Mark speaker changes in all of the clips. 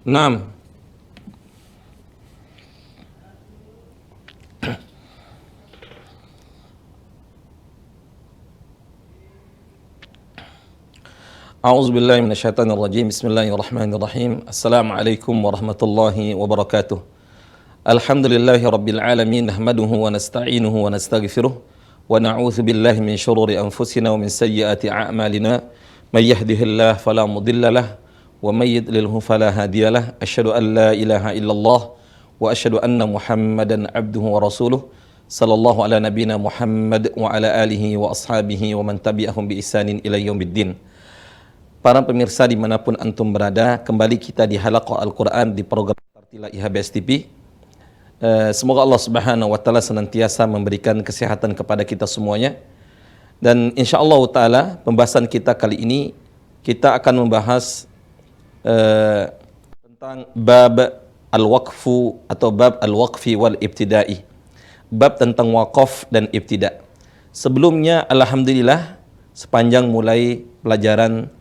Speaker 1: Naam. A'udzubillahi minasyaitonirrajim. Bismillahirrahmanirrahim. Assalamualaikum warahmatullahi wabarakatuh. Alhamdulillahi rabbil alamin, nahmaduhu wa nasta'inuhu wa nastaghfiruh wa na'udzu billahi min syururi anfusina wa min sayyiati a'malina. May yahdihillahu fala mudilla lahu wa may yudlilhu fala hadiyalah. Asyhadu an la ilaha illallah wa asyhadu anna Muhammadan abduhu wa rasuluh. Sallallahu ala nabiyyina Muhammad wa ala alihi wa ashabihi wa man tabi'ahum bi ihsanin ila yaumiddin. Para pemirsa dimanapun antum berada, kembali kita di Halaqah Al-Quran di program Tartila IHBS TV. Semoga Allah Subhanahu wa Ta'ala senantiasa memberikan kesehatan kepada kita semuanya. Dan insya Allah Ta'ala pembahasan kita kali ini, kita akan membahas tentang bab al-waqfu atau bab al-waqfi wal ibtidai. Bab tentang waqaf dan ibtida. Sebelumnya, alhamdulillah, sepanjang mulai pelajaran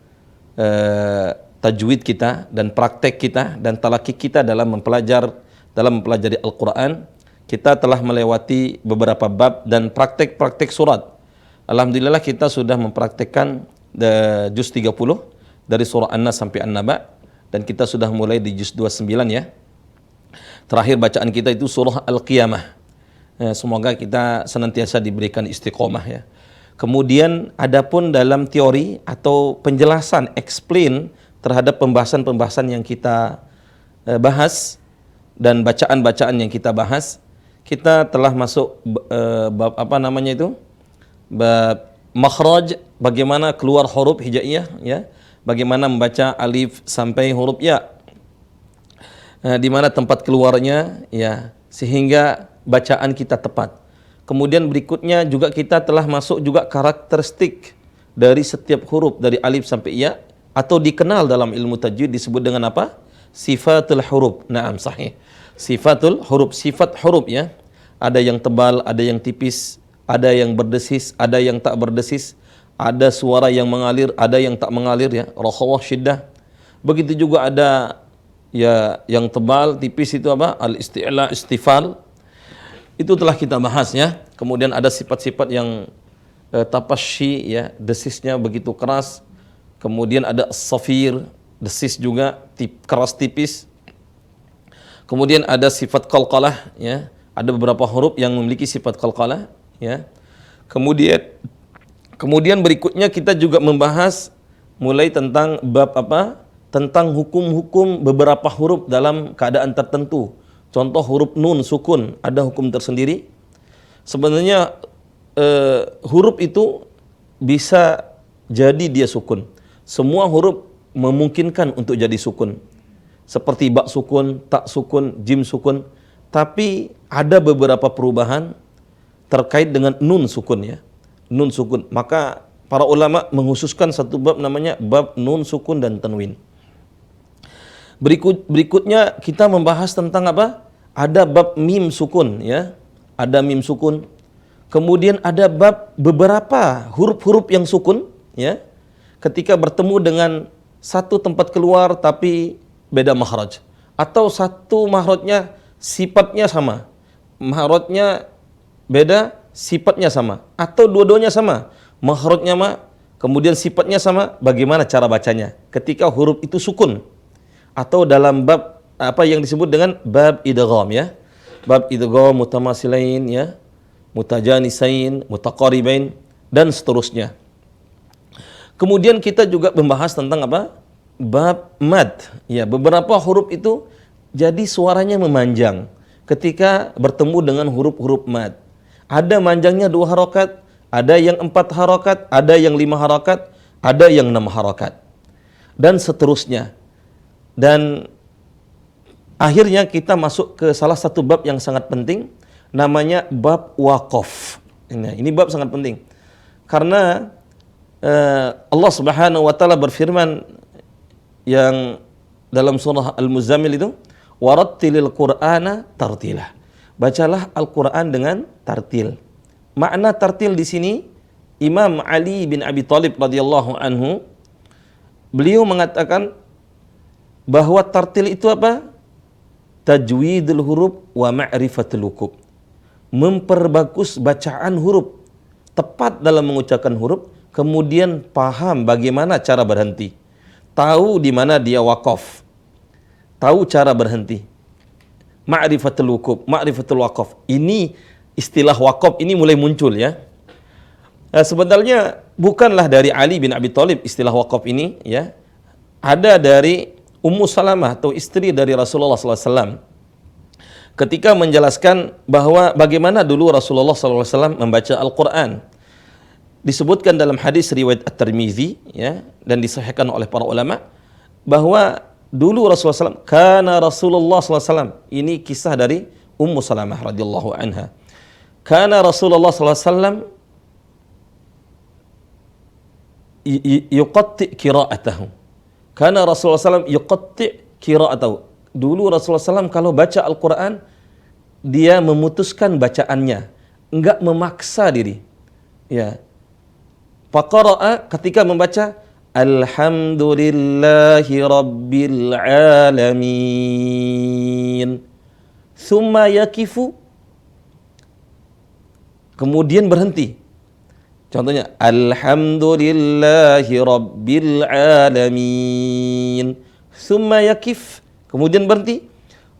Speaker 1: tajwid kita dan praktek kita dan talaki kita dalam mempelajari Al-Quran, kita telah melewati beberapa bab dan praktek-praktek surat. Alhamdulillah kita sudah mempraktekkan juz 30 dari surah An-Nas sampai An-Naba, dan kita sudah mulai di juz 29 ya. Terakhir bacaan kita itu surah Al-Qiyamah. Semoga kita senantiasa diberikan istiqomah ya. Kemudian adapun dalam teori atau penjelasan, explain terhadap pembahasan-pembahasan yang kita bahas dan bacaan-bacaan yang kita bahas, kita telah masuk bab apa namanya itu? Bab makhraj, bagaimana keluar huruf hijaiyah ya. Bagaimana membaca alif sampai huruf ya. Di mana tempat keluarnya ya, sehingga bacaan kita tepat. Kemudian berikutnya juga kita telah masuk juga karakteristik dari setiap huruf dari alif sampai ya, atau dikenal dalam ilmu tajwid disebut dengan apa? Sifatul huruf. Naam, sahih. Sifatul huruf, sifat huruf ya. Ada yang tebal, ada yang tipis, ada yang berdesis, ada yang tak berdesis, ada suara yang mengalir, ada yang tak mengalir ya. Rakhawah, syiddah. Begitu juga ada ya yang tebal, tipis itu apa? Al-isti'la, istifal. Itu telah kita bahas ya. Kemudian ada sifat-sifat yang tapasyi ya, desisnya begitu keras. Kemudian ada safir, desis juga keras tipis. Kemudian ada sifat qalqalah ya. Ada beberapa huruf yang memiliki sifat qalqalah ya. Kemudian berikutnya kita juga membahas mulai tentang bab apa? Tentang hukum-hukum beberapa huruf dalam keadaan tertentu. Contoh huruf nun sukun, ada hukum tersendiri. Sebenarnya huruf itu bisa jadi dia sukun. Semua huruf memungkinkan untuk jadi sukun. Seperti ba sukun, tak sukun, jim sukun. Tapi ada beberapa perubahan terkait dengan nun sukun ya. Nun sukun. Maka para ulama menghususkan satu bab namanya bab nun sukun dan tanwin. Berikutnya kita membahas tentang apa? Ada bab mim sukun ya. Ada mim sukun. Kemudian ada bab beberapa huruf-huruf yang sukun ya. Ketika bertemu dengan satu tempat keluar tapi beda makhraj, atau satu makhrajnya sifatnya sama. Makhrajnya beda, sifatnya sama, atau dua-duanya sama. Makhrajnya sama, kemudian sifatnya sama, bagaimana cara bacanya ketika huruf itu sukun? Atau dalam bab apa yang disebut dengan bab idgham ya. Bab idgham mutamasilain ya, mutajanisain, mutaqaribain dan seterusnya. Kemudian kita juga membahas tentang apa? Bab mad. Ya, beberapa huruf itu jadi suaranya memanjang ketika bertemu dengan huruf-huruf mad. Ada manjangnya 2 harokat, ada yang 4 harokat, ada yang 5 harokat, ada yang 6 harokat. Dan seterusnya. Dan akhirnya kita masuk ke salah satu bab yang sangat penting, namanya bab waqaf. Ini bab sangat penting. Karena Allah Subhanahu wa Ta'ala berfirman yang dalam surah Al-Muzammil itu, warattilil Qur'ana tartila. Bacalah Al-Qur'an dengan tartil. Makna tartil di sini, Imam Ali bin Abi Thalib radhiyallahu anhu, beliau mengatakan bahwa tartil itu apa? Tajwidul huruf wa ma'rifatul wuquf. Memperbagus bacaan huruf, tepat dalam mengucapkan huruf, kemudian paham bagaimana cara berhenti. Tahu di mana dia waqaf. Tahu cara berhenti. Ma'rifatul wuquf, ma'rifatul waqaf. Ini istilah waqaf ini mulai muncul ya. Sebenarnya bukanlah dari Ali bin Abi Thalib istilah waqaf ini ya. Ada dari Ummu Salamah atau istri dari Rasulullah SAW. Ketika menjelaskan bahwa bagaimana dulu Rasulullah SAW membaca Al-Quran. Disebutkan dalam hadis riwayat At-Tirmizi ya, dan disahihkan oleh para ulama bahwa dulu Rasulullah SAW, kana Rasulullah SAW, ini kisah dari Ummu Salamah radhiyallahu anha. Kana Rasulullah SAW yuqatti qira'atahu. Kana Rasulullah SAW yuqatti qira'atahu. Dulu Rasulullah SAW kalau baca Al-Quran, dia memutuskan bacaannya, enggak memaksa diri. Ya. Faqara'a, ketika membaca Alhamdulillahi Rabbil Alamin, thumma yakifu, kemudian berhenti. Contohnya Alhamdulillahi Rabbil Alamin, thumma yakif, kemudian berhenti.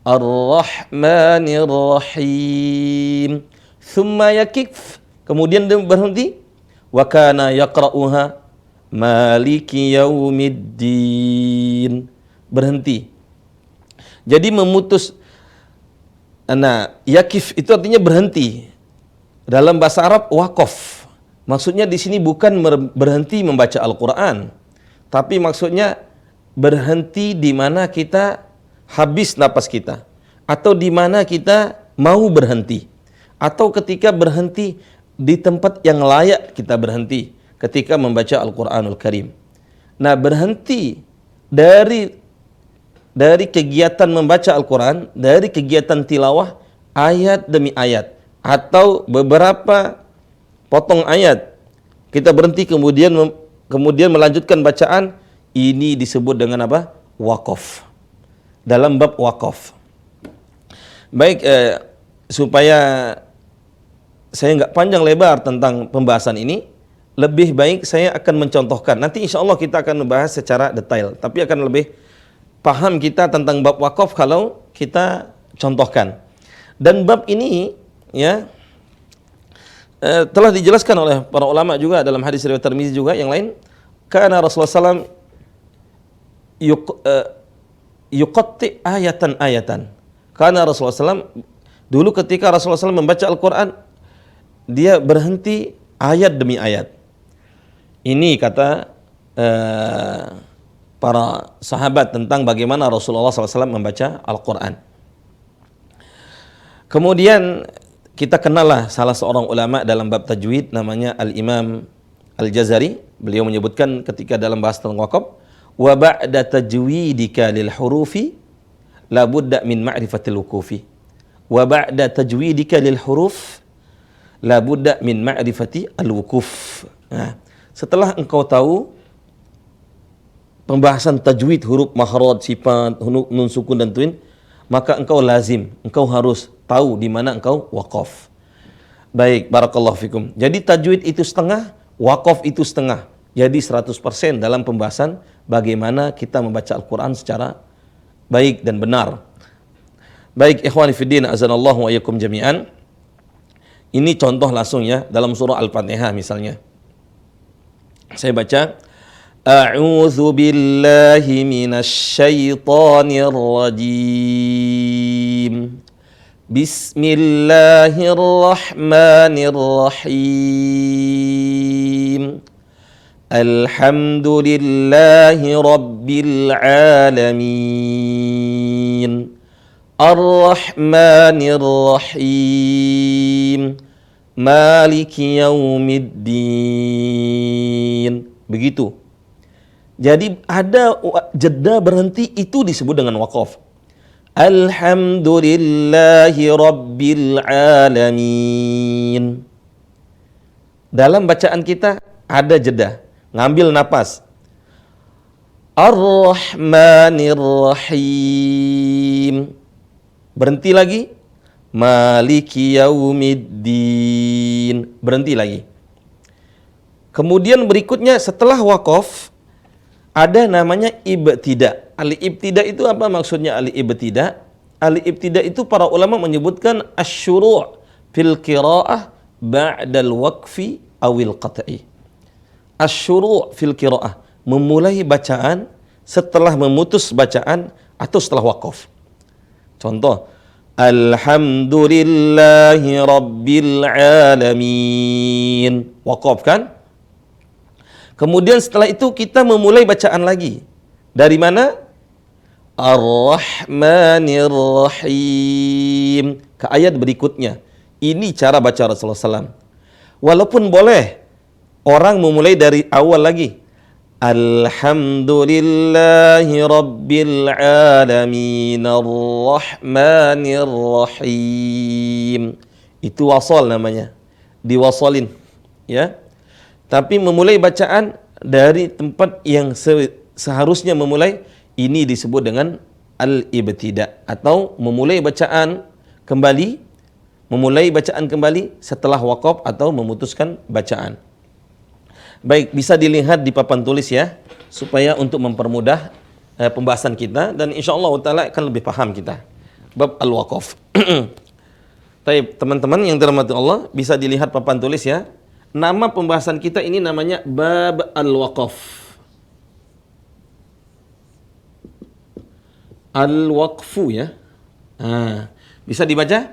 Speaker 1: Ar-Rahmanir Rahim, thumma yakif, kemudian berhenti. Wa kana yaqra'uha Maliki Yaumiddin, berhenti. Jadi memutus. Nah, yakif itu artinya berhenti. Dalam bahasa Arab waqaf. Maksudnya di sini bukan berhenti membaca Al-Quran, tapi maksudnya berhenti di mana kita habis napas kita, atau di mana kita mau berhenti, atau ketika berhenti di tempat yang layak kita berhenti ketika membaca Al-Quranul Karim. Nah, berhenti dari kegiatan membaca Al-Quran, dari kegiatan tilawah ayat demi ayat, atau beberapa potong ayat, kita berhenti kemudian melanjutkan bacaan, ini disebut dengan apa? Waqaf. Dalam bab waqaf. Baik, supaya saya nggak panjang lebar tentang pembahasan ini, lebih baik saya akan mencontohkan. Nanti insya Allah kita akan membahas secara detail, tapi akan lebih paham kita tentang bab waqaf kalau kita contohkan. Dan bab ini ya telah dijelaskan oleh para ulama juga dalam hadis riwayat Tirmizi juga yang lain. Karena Rasulullah SAW yuqatti ayatan. Karena Rasulullah SAW dulu ketika Rasulullah SAW membaca Al-Quran, dia berhenti ayat demi ayat. Ini kata para sahabat tentang bagaimana Rasulullah SAW membaca Al-Quran. Kemudian kita kenallah salah seorang ulama dalam bab tajwid, namanya Al-Imam Al-Jazari. Beliau menyebutkan ketika dalam bahas tentang waqaf, wa ba'da tajwidika lil hurufi la budda min ma'rifatil wuqufi. Wa ba'da tajwidika lil huruf la budda min ma'rifati al-wuquf. Nah, setelah engkau tahu pembahasan tajwid huruf makhraj, sifat, nun sukun dan tanwin, maka engkau lazim, engkau harus tahu di mana engkau waqaf. Baik, barakallahu fikum. Jadi tajwid itu setengah, waqaf itu setengah. Jadi 100% dalam pembahasan bagaimana kita membaca Al-Quran secara baik dan benar. Baik, ikhwani fiddin, azanallahu wa iyyakum jami'an. Ini contoh langsung ya dalam surah Al-Fatihah misalnya. Saya baca, A'udzu billahi minasy syaithanir rajim. Bismillahirrahmanirrahim. Alhamdulillahi rabbil alamin. Ar-Rahmanir Rahim, Maliki Yaumiddin. Begitu. Jadi ada jeda berhenti, itu disebut dengan waqaf. Alhamdulillahi Rabbil Alamin. Dalam bacaan kita ada jeda, ngambil napas. Ar-Rahmanir Rahim. Berhenti lagi. Maliki Yaumiddin. Berhenti lagi. Kemudian berikutnya setelah waqaf ada namanya ibtida. Al-ibtida itu apa maksudnya al-ibtida? Al-ibtida itu para ulama menyebutkan asy-syuru' fil qiraah ba'dal waqfi awil qat'i. Asy-syuru' fil qiraah, memulai bacaan setelah memutus bacaan atau setelah waqaf. Contoh, Alhamdulillahi Rabbil Alamin. Waqaf kan? Kemudian setelah itu kita memulai bacaan lagi. Dari mana? Ar-Rahmanir Rahim. Ke ayat berikutnya. Ini cara baca Rasulullah SAW. Walaupun boleh orang memulai dari awal lagi. Alhamdulillahi Rabbil Alamin Ar-Rahmanir Rahim. Itu wasal namanya. Diwasalin. Ya. Tapi memulai bacaan dari tempat yang seharusnya memulai, ini disebut dengan al-ibtida, atau memulai bacaan kembali setelah waqaf atau memutuskan bacaan. Baik, bisa dilihat di papan tulis ya, supaya untuk mempermudah pembahasan kita, dan insyaallah taala akan lebih paham kita bab al-waqaf. Baik, teman-teman yang dirahmati Allah, bisa dilihat papan tulis ya. Nama pembahasan kita ini namanya bab al-waqaf. Al-waqfu ya. Bisa dibaca?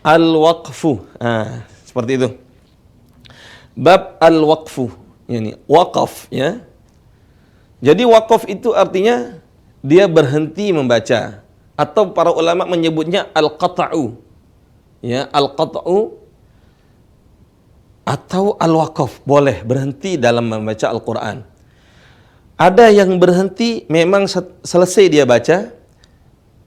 Speaker 1: Al-waqfu. Seperti itu. Bab al-waqfu. Ini waqaf ya. Jadi waqaf itu artinya dia berhenti membaca, atau para ulama menyebutnya al-qata'u. Ya, al-qata'u atau al-waqaf, boleh berhenti dalam membaca Al-Qur'an. Ada yang berhenti memang selesai dia baca,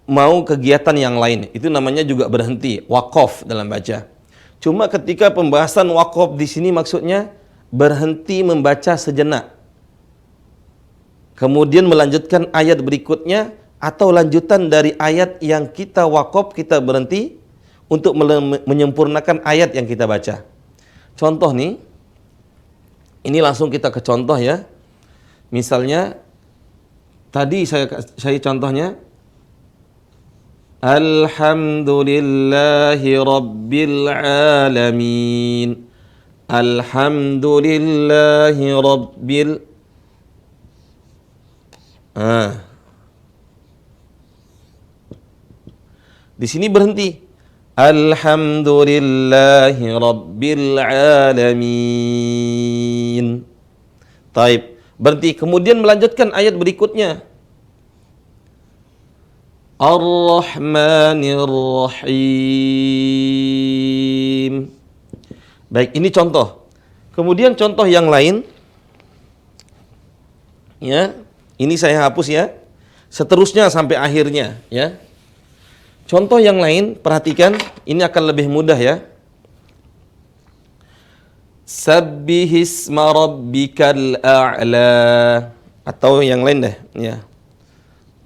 Speaker 1: mau kegiatan yang lain, itu namanya juga berhenti, waqaf dalam baca. Cuma ketika pembahasan waqaf di sini maksudnya berhenti membaca sejenak, kemudian melanjutkan ayat berikutnya, atau lanjutan dari ayat yang kita waqaf, kita berhenti untuk menyempurnakan ayat yang kita baca. Contoh nih, ini langsung kita ke contoh ya. Misalnya, tadi saya contohnya, Alhamdulillahi Rabbil Alamin. Alhamdulillahi Rabbil. Di sini berhenti. Alhamdulillahi Rabbil Alamin. Taib. Berhenti. Kemudian melanjutkan ayat berikutnya. Ar-Rahmanir Rahim. Baik, ini contoh. Kemudian contoh yang lain. Ya, ini saya hapus ya. Seterusnya sampai akhirnya ya. Contoh yang lain, perhatikan, ini akan lebih mudah ya. Sabbihisma rabbikal a'la, atau yang lain deh ya.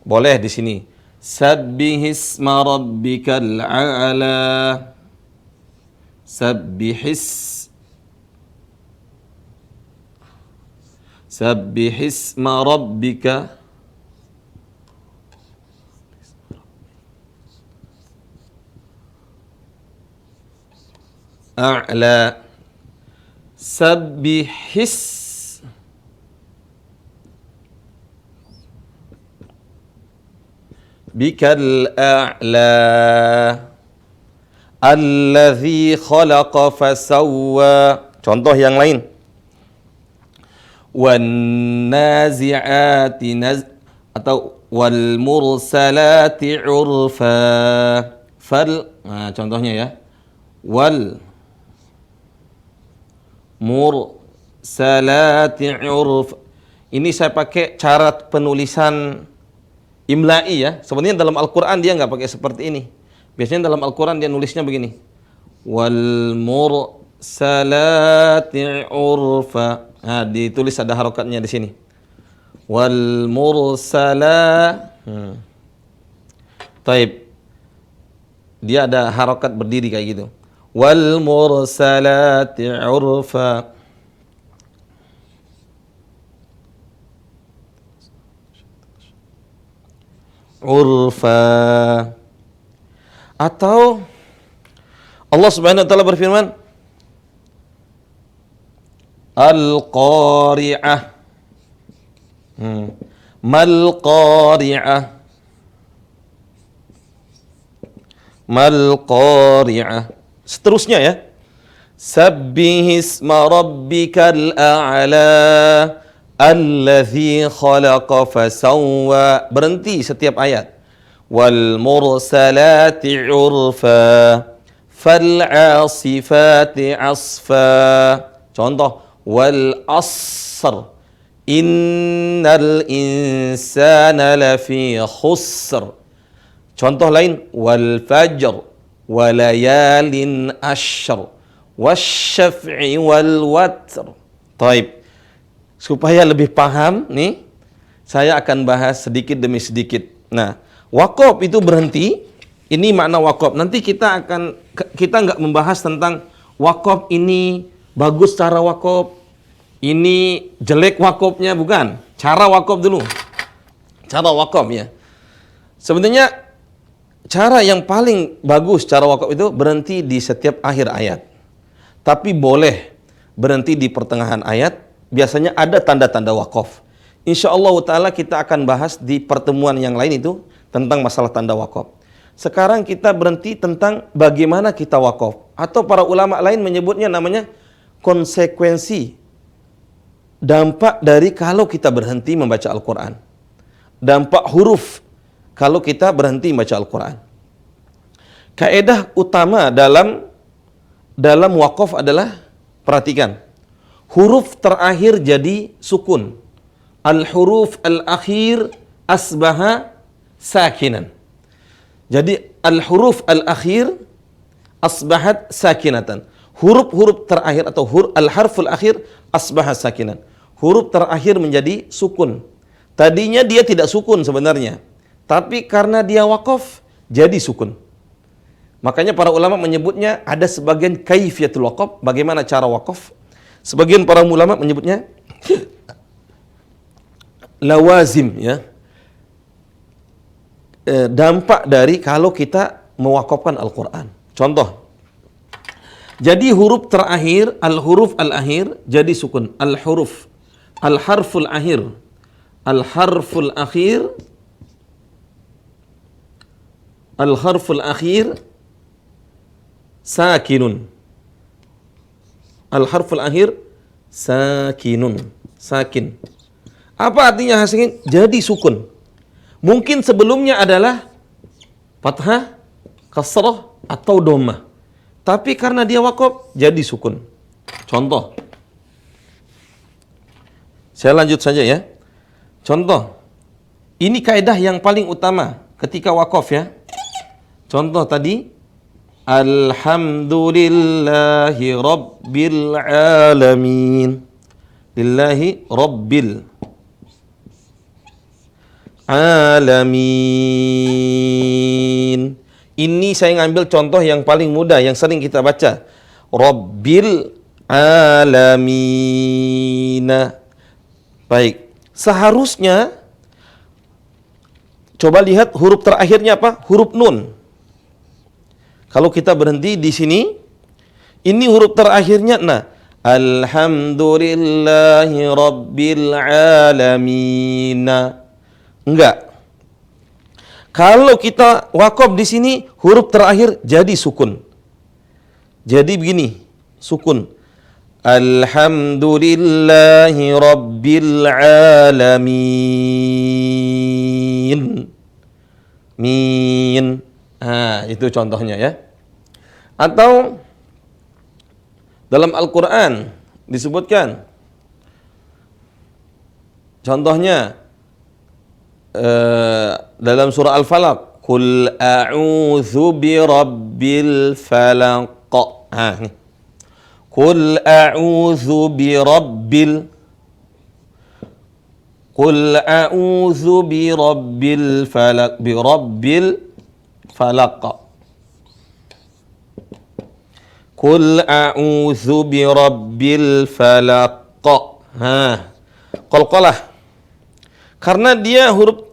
Speaker 1: Boleh di sini. Sabbihisma rabbikal a'la. Sabbihisma rabbika a'la. Sabbihis bikal a'la alladzi khalaqa fasawwa. Contoh yang lain. Wan nazi'ati atau wal mursalati urfa. Contohnya ya. Wal mursalati urf. Ini saya pakai cara penulisan imla'i ya. Sebenarnya dalam Al-Quran dia nggak pakai seperti ini. Biasanya dalam Al-Quran dia nulisnya begini. Wal mursalati urfa. Ditulis ada harokatnya di sini. Wal mursala. Taib. Dia ada harokat berdiri kayak gitu. Wal mursalati urfa. Urfa. Atau Allah Subhanahu wa taala berfirman, Al-Qari'ah. Mal Qari'ah. Mal Qari'ah. Seterusnya ya. Sabbihisma rabbikal a'la alladzi khalaqa fasawwa. Berhenti setiap ayat. Wal mursalati urfa fal 'asifati 'asfa. Contoh, wal asr innal insana lafi khusr. Contoh lain, wal fajr walayalin ashr wasyaf'i wal watr. Taib. Supaya lebih paham nih, saya akan bahas sedikit demi sedikit. Nah, waqaf itu berhenti. Ini makna waqaf. Nanti kita nggak membahas tentang waqaf ini bagus cara waqaf, ini jelek waqafnya, bukan. Cara waqaf dulu. Cara waqaf ya. Sebenarnya cara yang paling bagus cara waqaf itu berhenti di setiap akhir ayat. Tapi boleh berhenti di pertengahan ayat. Biasanya ada tanda-tanda waqaf. Insyaallah ta'ala kita akan bahas di pertemuan yang lain itu tentang masalah tanda waqaf. Sekarang kita berhenti tentang bagaimana kita waqaf. Atau para ulama lain menyebutnya namanya konsekuensi. Dampak dari kalau kita berhenti membaca Al-Quran. Dampak huruf kalau kita berhenti membaca Al-Quran. Kaedah utama dalam waqaf adalah, perhatikan, huruf terakhir jadi sukun. Al-huruf al-akhir asbaha sakinan. Jadi al-huruf al-akhir asbahat sakinatan. Huruf-huruf terakhir atau al-harful akhir asbahat sakinan. Huruf terakhir menjadi sukun. Tadinya dia tidak sukun sebenarnya, tapi karena dia waqaf jadi sukun. Makanya para ulama menyebutnya ada sebagian kaifiyatul waqaf, bagaimana cara waqaf. Sebagian para ulama menyebutnya lawazim ya. Dampak dari kalau kita mewakafkan Al-Quran. Contoh, jadi huruf terakhir, al-huruf al-akhir jadi sukun. Al-huruf, al-harful akhir, al-harful akhir, al-harful akhir sakinun. Al-harful akhir sakinun, sakin. Apa artinya sakin? Jadi sukun. Mungkin sebelumnya adalah fathah, kasrah atau dhammah. Tapi karena dia waqaf jadi sukun. Contoh. Saya lanjut saja ya. Contoh. Ini kaidah yang paling utama ketika waqaf ya. Contoh tadi, alhamdulillahi rabbil alamin. Lillahi rabbil alamin. Ini saya ngambil contoh yang paling mudah, yang sering kita baca. Rabbil alamin. Baik. Seharusnya coba lihat huruf terakhirnya apa? Huruf nun. Kalau kita berhenti di sini, ini huruf terakhirnya nah. Alhamdulillahi rabbil alamin. Enggak. Kalau kita waqaf di sini, huruf terakhir jadi sukun. Jadi begini, sukun. Alhamdulillahi rabbil alamin. Min. Nah, itu contohnya ya. Atau dalam Al-Quran disebutkan, contohnya dalam surah Al-Falaq, Qul a'udzu birabbil falaq. Nih. Qul a'udzu birabbil. Qul a'udzu birabbil falaq, birabbil falaq. Qul a'udzu birabbil falaq. Qalqalah. Karena dia huruf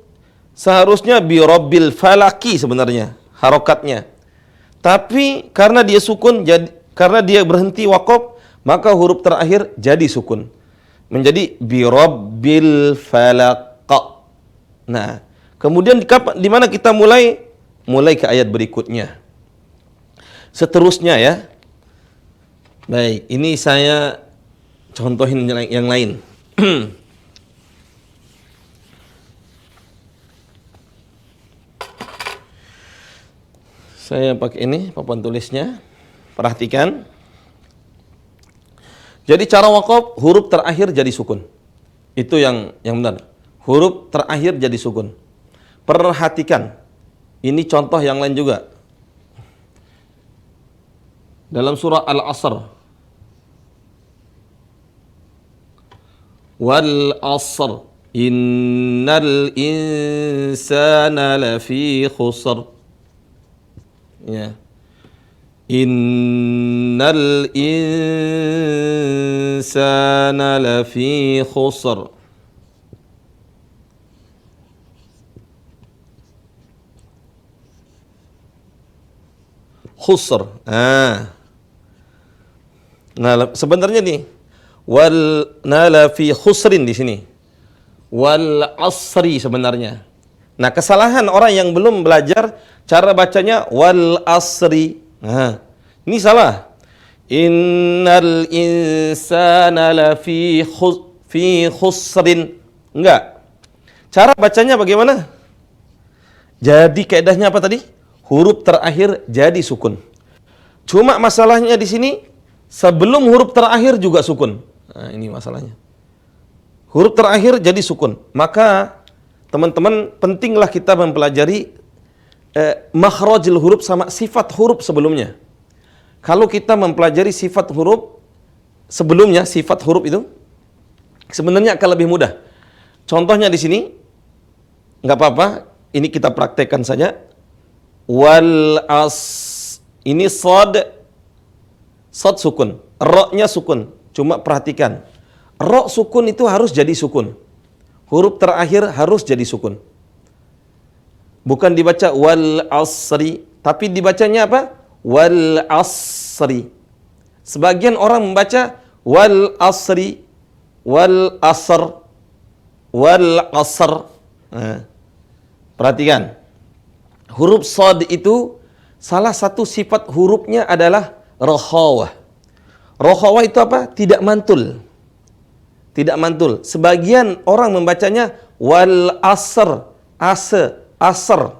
Speaker 1: seharusnya birabbil falaki sebenarnya harokatnya. Tapi karena dia sukun, karena dia berhenti waqaf, maka huruf terakhir jadi sukun. Menjadi birabbil falaq. Nah, kemudian di mana kita mulai? Mulai ke ayat berikutnya. Seterusnya ya. Baik, ini saya contohin yang lain. Saya pakai ini papan tulisnya. Perhatikan. Jadi cara waqaf huruf terakhir jadi sukun. Itu yang benar. Huruf terakhir jadi sukun. Perhatikan. Ini contoh yang lain juga. Dalam surah Al-Asr. Wal asr innal insana lafi khusr. Ya. Innal insana lafi khusr. Khusr. Nah, sebenarnya nih wal nala fi khusrin di sini. Wal asri sebenarnya. Nah, kesalahan orang yang belum belajar cara bacanya wal asri. Nah, ini salah. Innal insana lafi khusrin. Enggak. Cara bacanya bagaimana? Jadi kaidahnya apa tadi? Huruf terakhir jadi sukun. Cuma masalahnya di sini sebelum huruf terakhir juga sukun. Nah, ini masalahnya. Huruf terakhir jadi sukun. Maka teman-teman pentinglah kita mempelajari makhrajul huruf sama sifat huruf sebelumnya. Kalau kita mempelajari sifat huruf sebelumnya, sifat huruf itu sebenarnya akan lebih mudah. Contohnya di sini, nggak apa-apa, ini kita praktekkan saja. Wal as, ini sod sukun, ro-nya sukun. Cuma perhatikan, ro sukun itu harus jadi sukun. Huruf terakhir harus jadi sukun. Bukan dibaca wal asri, tapi dibacanya apa? Wal asri. Sebagian orang membaca wal asri, wal asr, wal asr. Nah, perhatikan. Huruf shad itu salah satu sifat hurufnya adalah rokhawah. Rokhawah itu apa? Tidak mantul. Tidak mantul. Sebagian orang membacanya wal asr, asr.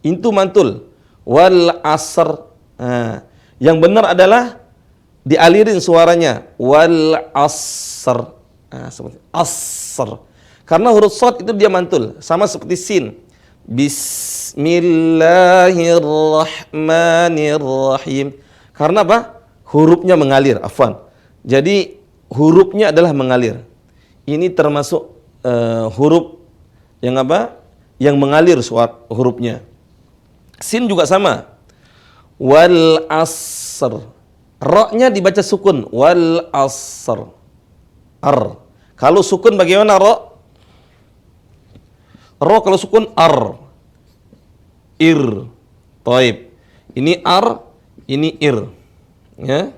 Speaker 1: Itu mantul. Wal asr. Nah, yang benar adalah dialirin suaranya wal asr. Nah, seperti asr. Karena huruf shad itu dia mantul, sama seperti sin. Bismillahirrahmanirrahim. Karena apa? Hurufnya mengalir, afwan. Jadi hurufnya adalah mengalir. Ini termasuk huruf yang apa? Yang mengalir hurufnya. Sin juga sama. Wal asr. Ra-nya dibaca sukun. Wal asr. Ar. Kalau sukun bagaimana ra? Ra kalau sukun ar. Ir. Taib. Ini ar, ini ir. Ya.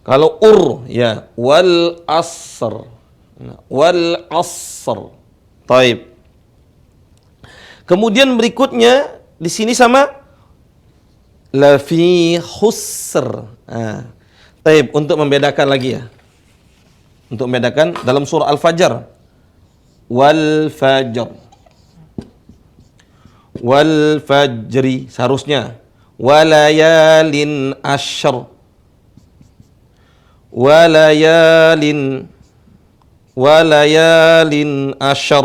Speaker 1: Kalau ya wal asr. Wal asr. Taib. Kemudian berikutnya di sini sama la fi khusr. Taib, untuk membedakan lagi ya. Untuk membedakan dalam surah Al-Fajr. Wal fajr. Wal fajri seharusnya walayalin ashr. Walayalin ashr.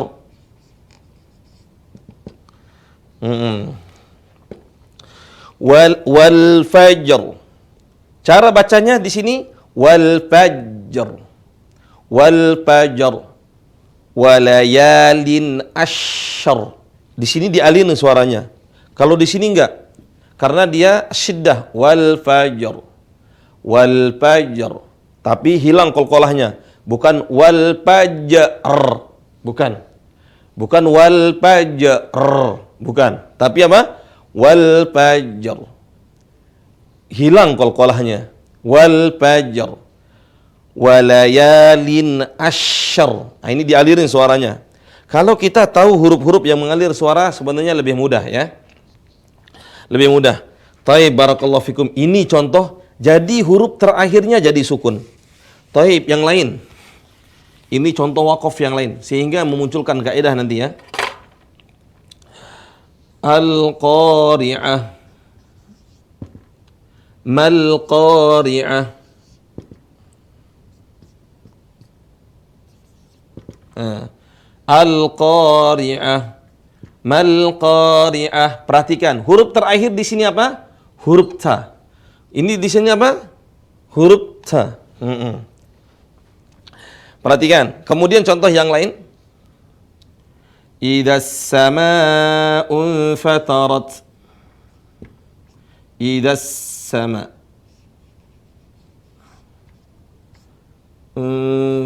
Speaker 1: Wal fajr. Cara bacanya di sini wal fajr. Wal fajr. walayalin asyr. Di sini dialin suaranya. Kalau di sini enggak. Karena dia syiddah wal fajr. Wal fajr. Tapi hilang qalqalahnya. Bukan wal fajr. Bukan. Bukan wal fajr. Bukan. Tapi apa? Wal fajr. Hilang qalqalahnya. Wal fajr. Walayalin asyr. Nah, ini dialirin suaranya. Kalau kita tahu huruf-huruf yang mengalir suara sebenarnya lebih mudah ya. Lebih mudah. Taib barakallahu fikum. Ini contoh jadi huruf terakhirnya jadi sukun. Taib yang lain. Ini contoh waqaf yang lain sehingga memunculkan kaidah nanti ya. Al-qari'ah. Mal qari'ah. Al-qari'ah. Mal qari'ah. Perhatikan, huruf terakhir di sini apa? Huruf ta. Ini di sini apa? Huruf ta. Perhatikan. Kemudian contoh yang lain. Idzas samaa'u fatarat. Idzas sama'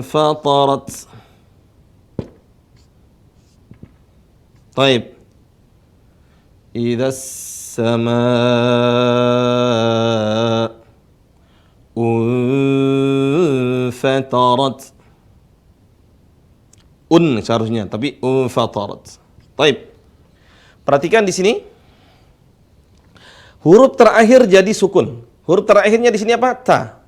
Speaker 1: fatarat. طيب إذا السماء انفطرت seharusnya tapi unfatarat. Taib. Perhatikan di sini huruf terakhir jadi sukun. Huruf terakhirnya di sini apa? Ta.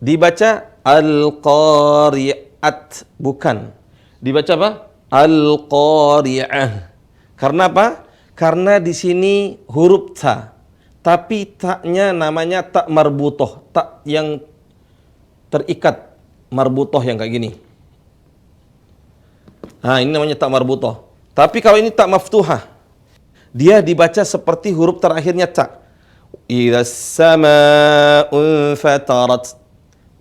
Speaker 1: Dibaca al-qari'at, bukan. Dibaca apa? Al-qari'ah. Karena apa? Karena di sini huruf ta. Tapi taknya namanya tak marbutoh, tak yang terikat, marbutoh yang kayak gini. Nah, ini namanya tak marbutoh. Tapi kalau ini tak maftuhah, dia dibaca seperti huruf terakhirnya ta. Idzas samaa'u fatarat.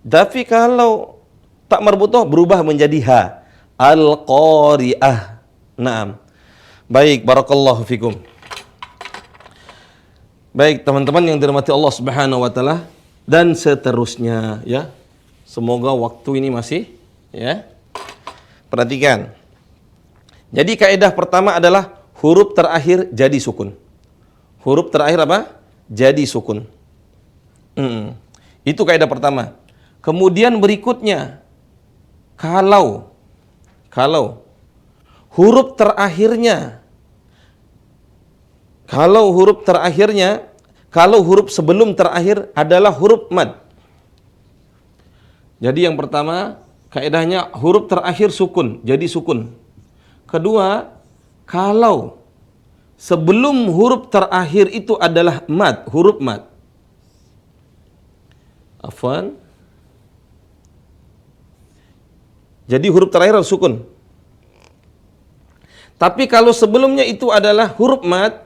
Speaker 1: Tapi kalau tak marbutoh berubah menjadi ha. Al-qari'ah. Naam. Baik, barakallahu fikum. Baik, teman-teman yang dirahmati Allah Subhanahu wa taala dan seterusnya ya. Semoga waktu ini masih ya. Perhatikan. Jadi kaidah pertama adalah huruf terakhir jadi sukun. Huruf terakhir apa? Jadi sukun. Itu kaidah pertama. Kemudian berikutnya kalau huruf terakhirnya, kalau huruf sebelum terakhir adalah huruf mad. Jadi yang pertama, kaidahnya huruf terakhir sukun, jadi sukun. Kedua, kalau sebelum huruf terakhir itu adalah mad, huruf mad. Afwan. Jadi huruf terakhir harus sukun. Tapi kalau sebelumnya itu adalah huruf mad,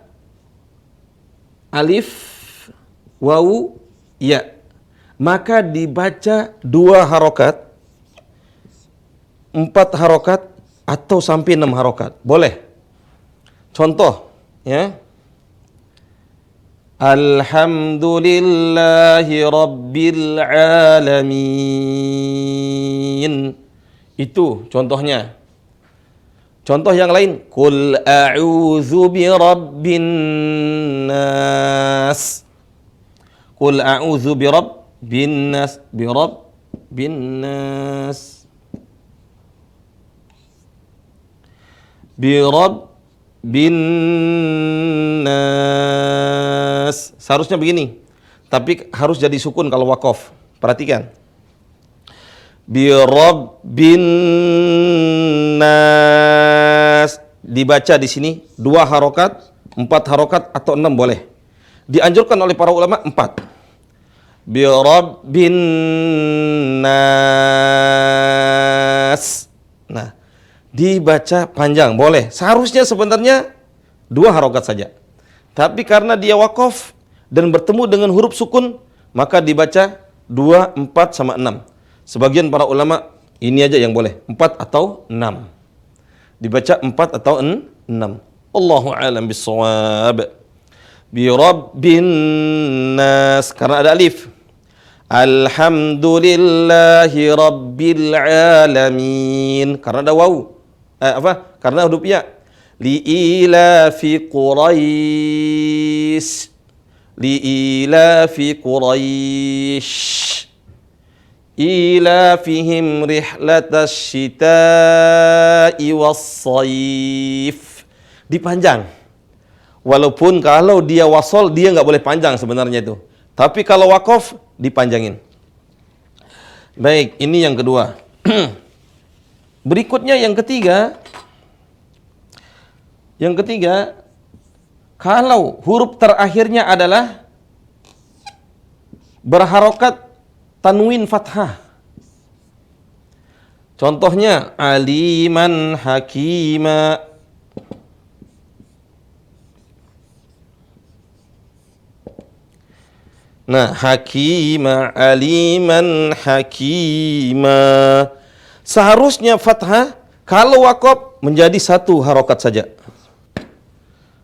Speaker 1: alif, wawu, ya, maka dibaca 2 harokat, 4 harokat, atau sampai 6 harokat. Boleh. Contoh, ya. Alhamdulillahi Rabbil Alamin. Itu contohnya. Contoh yang lain, Qul a'udzu birabbin nas. Qul a'udzu birabbin nas, birabbin nas. Birabbin nas. Seharusnya begini. Tapi harus jadi sukun kalau waqaf. Perhatikan. Birabbin nas. Dibaca di sini 2 harokat, 4 harokat atau 6 boleh. Dianjurkan oleh para ulama 4. Birabbin nas. Nah, dibaca panjang boleh. Seharusnya sebenarnya 2 harokat saja. Tapi karena dia waqaf dan bertemu dengan huruf sukun, maka dibaca 2, 4 sama 6. Sebagian para ulama ini aja yang boleh, 4 atau 6. Dibaca 4 atau 6. Allahu a'lam bissawab. Bi rabbin nas, karena ada alif. Alhamdulillahi rabbil alamin, karena ada waw. Karena huruf ya. Li ilafi Quraisy. Li ilafi Quraisy. Ilafihim rihlatas syita'i was-sayf. Dipanjang. Walaupun kalau dia wasol, dia nggak boleh panjang sebenarnya itu. Tapi kalau waqaf, dipanjangin. Baik, ini yang kedua. Berikutnya yang ketiga. Yang ketiga, kalau huruf terakhirnya adalah berharokat tanwin fathah. Contohnya aliman hakima. Nah, hakima, aliman hakima. Seharusnya fathah, kalau waqaf menjadi satu harokat saja.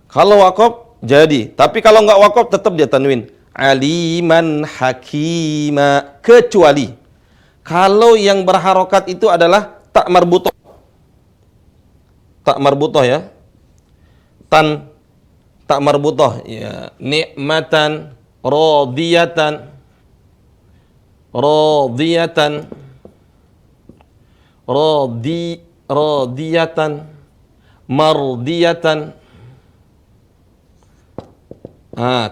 Speaker 1: Kalau waqaf jadi, tapi kalau nggak waqaf tetap dia tanwin. Aliman hakima, kecuali kalau yang berharokat itu adalah tak marbutoh. Tak marbutoh ya. Tan tak marbutoh ya, nikmatan, radiyatan, radiyatan, radiyatan, mardiyatan.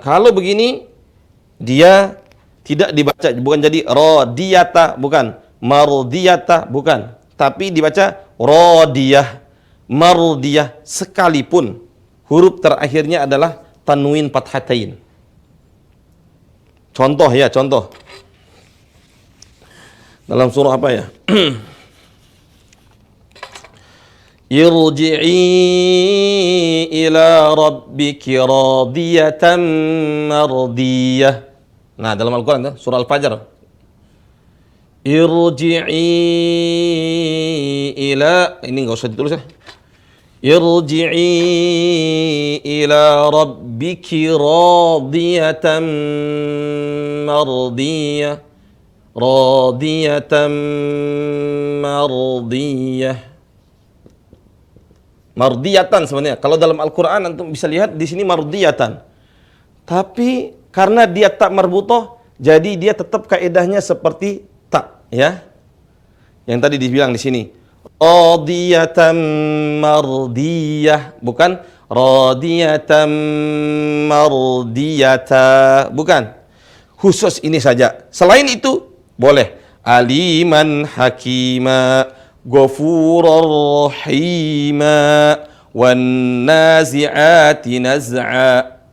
Speaker 1: Kalau begini dia tidak dibaca, bukan jadi radiyata, bukan mardiyata, bukan, tapi dibaca radiyah, mardiyah, sekalipun huruf terakhirnya adalah tanwin fathatain. Contoh ya, contoh. Dalam surah apa ya? Irji'i ila rabbiki radiyatan mardiyah. Nah, dalam Al-Quran surah Al-Fajr. Irji'i ila, ini enggak usah ditulis ya. Irji'i ila rabbiki radiyatan mardiyah. Radiyatan mardiyah. Mardiyatan sebenarnya. Kalau dalam Al-Quran antum bisa lihat di sini mardiyatan. Tapi karena dia tak marbutoh, jadi dia tetap kaedahnya seperti tak, ya. Yang tadi dibilang di sini. Radiyatan mardiyah, bukan radiyatan mardiyata, bukan. Khusus ini saja. Selain itu boleh. Aliman hakima, Ghafurur rahima, wan nazi'ati naz'a,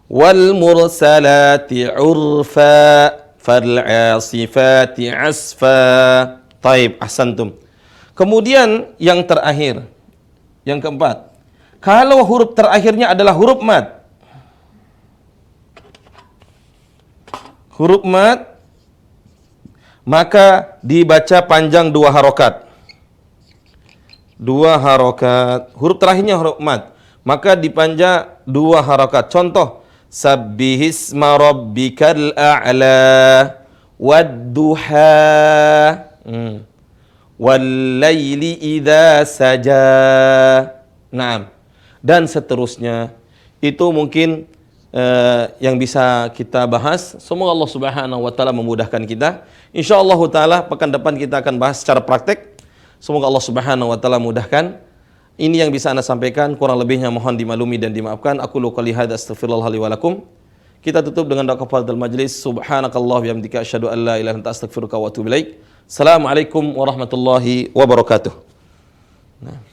Speaker 1: wal mursalati urfa, fal 'asifati 'asfa. Taib, ahsantum. Kemudian yang terakhir, yang keempat, kalau huruf terakhirnya adalah huruf mad, huruf mad, maka dibaca panjang 2 harokat. 2 harokat. Huruf terakhirnya huruf mad, maka dipanjang 2 harokat. Contoh, sabbihisma rabbikal a'la, wadduha, wal laili idza saja. Naam. Dan seterusnya. Itu mungkin yang bisa kita bahas. Semoga Allah Subhanahu wa taala memudahkan kita. Insyaallah taala pekan depan kita akan bahas secara praktek. Semoga Allah Subhanahu wa taala mudahkan. Ini yang bisa Anda sampaikan, kurang lebihnya mohon dimaklumi dan dimaafkan. Aku qouli hadza astaghfirullah li wa lakum. Kita tutup dengan doa kafaratul majlis. Subhanakallah bihamdika asyhadu an la ilaha illa anta astaghfiruka wa atubu ilaik. Assalamualaikum warahmatullahi wabarakatuh. Nah.